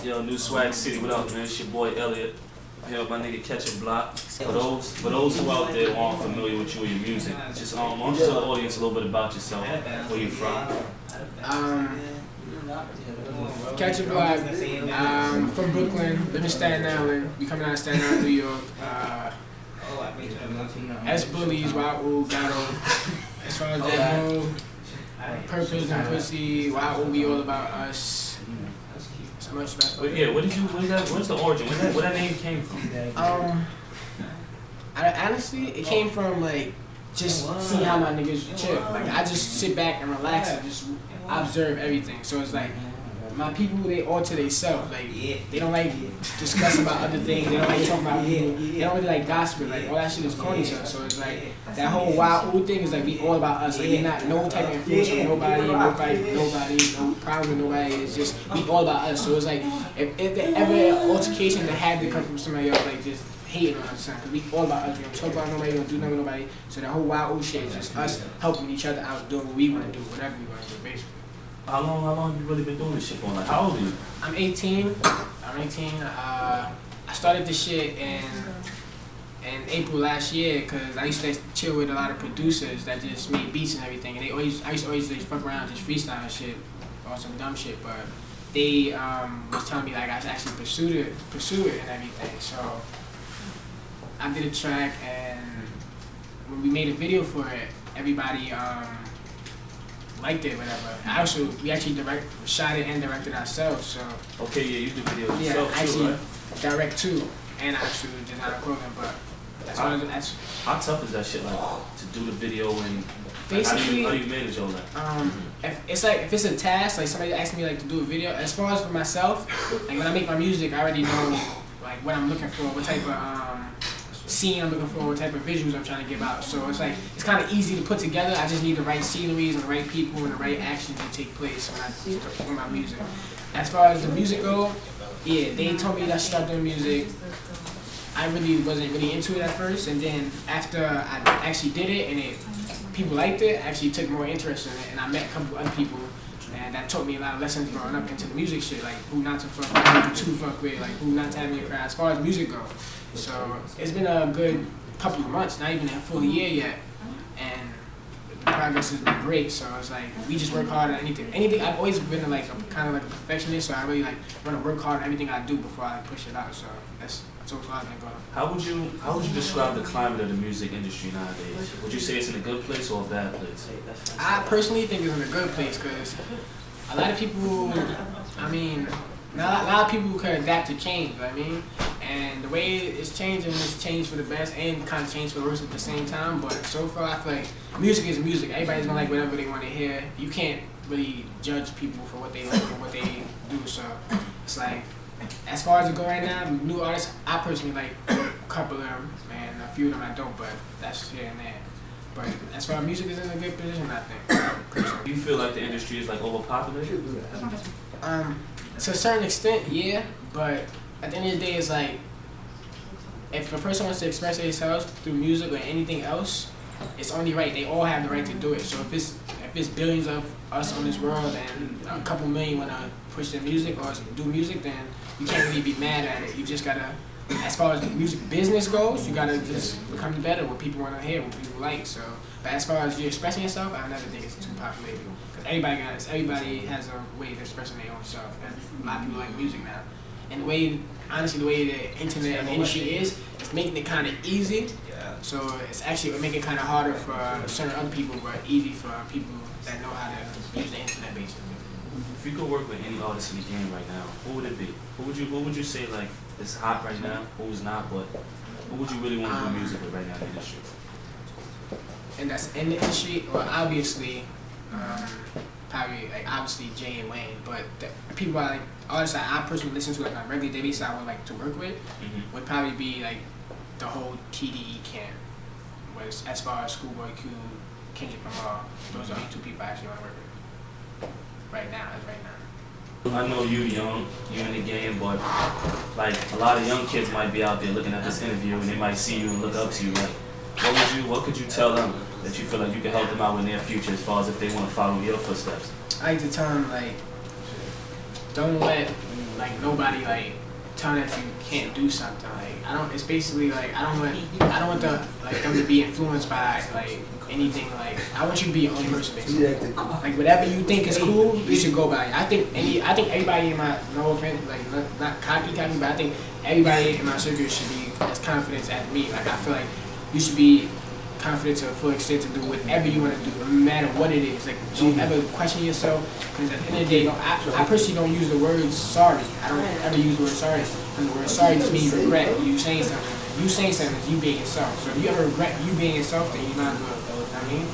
Yo, New Swag City, what up, man? It's your boy Elliot. I'm here with my nigga Catch a Block. For those who out there who aren't familiar with you or your music, just tell the audience a little bit about yourself, where you from. Catch a Block. From Brooklyn, live in Staten Island. We coming out of Staten Island, New York. S Bullies, Wahoo, Gatto. As far as that go, Purpose and Pussy, Wahoo, we all about us. Much better. Where's the origin? Where that name came from? Honestly, it came from like just seeing how my niggas chill. Like I just sit back and relax and just observe everything. So it's like my people, they all to themselves. Like they don't like discuss about other things. They don't like talk about people. They don't really like gossip. Like all that shit is corny to us. So it's like that whole wild ooh thing is like we all about us. Like they're not no type of influence from nobody, no problem with nobody. It's just we all about us. So it's like if there ever an altercation that had to come from somebody else, like just hating on us, because we all about us. We don't talk about nobody, we don't do nothing with nobody. So that whole wild ooh shit is just us helping each other out, doing what we want to do, whatever we want to do, basically. How long have you really been doing this shit for? Like, how old are you? I'm 18. I started this shit in April last year because I used to chill with a lot of producers that just made beats and everything. And I used to always just fuck around, just freestyle and shit or some dumb shit. But they was telling me like I should actually pursue it and everything. So I did a track, and when we made a video for it, everybody liked it, whatever. We actually shot it and directed ourselves, so. Okay, yeah, you do videos yeah, yourself actually too, right? direct too, and actually design clothing, but how tough is that shit, like, to do the video and basically, how do you manage all that? if it's a task, like somebody asks me like to do a video, as far as for myself, like when I make my music, I already know like what I'm looking for, what type of scene I'm looking for, what type of visuals I'm trying to give out. So it's like it's kind of easy to put together. I just need the right sceneries and the right people and the right actions to take place when my music. As far as the music go, yeah, they told me that I should start doing music. I really wasn't really into it at first, and then after I actually did it and people liked it, I actually took more interest in it, and I met a couple other people, and that taught me a lot of lessons growing up into the music shit, like who not to fuck with, who to fuck with, like who not to have in your crowd, as far as music goes. So it's been a good couple of months, not even a full year yet, and the progress has been great. So it's like we just work hard on anything. I've always been like kind of like a perfectionist, so I really like want to work hard on everything I do before I push it out. So that's so far I've been going. How would you describe the climate of the music industry nowadays? Would you say it's in a good place or a bad place? I personally think it's in a good place because a lot of people, a lot of people can adapt to change, you know what I mean? And the way it's changing, it's changed for the best and kind of changed for the worst at the same time. But so far, I feel like music is music. Everybody's gonna like whatever they want to hear. You can't really judge people for what they like and what they do. So it's like, as far as it go right now, new artists, I personally like a couple of them, and a few of them I don't, but that's here and there. But as far as music is in a good position, I think. Do you feel like the industry is like overpopulated? To a certain extent, yeah, but at the end of the day, it's like, if a person wants to express themselves through music or anything else, it's only right. They all have the right to do it. So if it's billions of us on this world and a couple million want to push their music or do music, then you can't really be mad at it. You just gotta, as far as the music business goes, you gotta just become better what people want to hear, what people like. So, but as far as you expressing yourself, I never think it's too populated. Because everybody has a way of expressing their own self, and a lot of people like music now. And the way the internet and the industry is, it's making it kind of easy. So it's actually making it kind of harder for certain other people, but easy for people that know how to use the internet basically. If you could work with any artist in the game right now, who would it be? What would you say like is hot right now? Who's not? But who would you really want to do music with right now in the industry? And that's in the industry, or obviously, probably like obviously Jay and Wayne, but the people like artists that I personally listen to like on a regular day basis I would like to work with would probably be like the whole TDE camp. Was as far as Schoolboy Q, Kendrick Lamar, those are the two people I actually want to work with right now. I know you young, you in the game, but like a lot of young kids might be out there looking at this interview and they might see you and look up to you. Like, what could you tell them that you feel like you can help them out in their future as far as if they want to follow your footsteps? I like to tell them like, don't let like nobody like telling that you can't do something. Like I don't. It's basically like I don't want the like them to be influenced by like anything. Like I want you to be your own person. Basically. Like whatever you think is cool, you should go by. I think everybody in my no offense, like not cocky, but I think everybody in my circle should be as confident as me. Like I feel like you should be confident to a full extent to do whatever you want to do, no matter what it is. Like don't ever question yourself, because at the end of the day, I personally don't use the word sorry. I don't ever use the word sorry, because the word sorry just means regret you saying something. You saying something is you being yourself. So if you ever regret you being yourself, then you might as well. You know what I mean?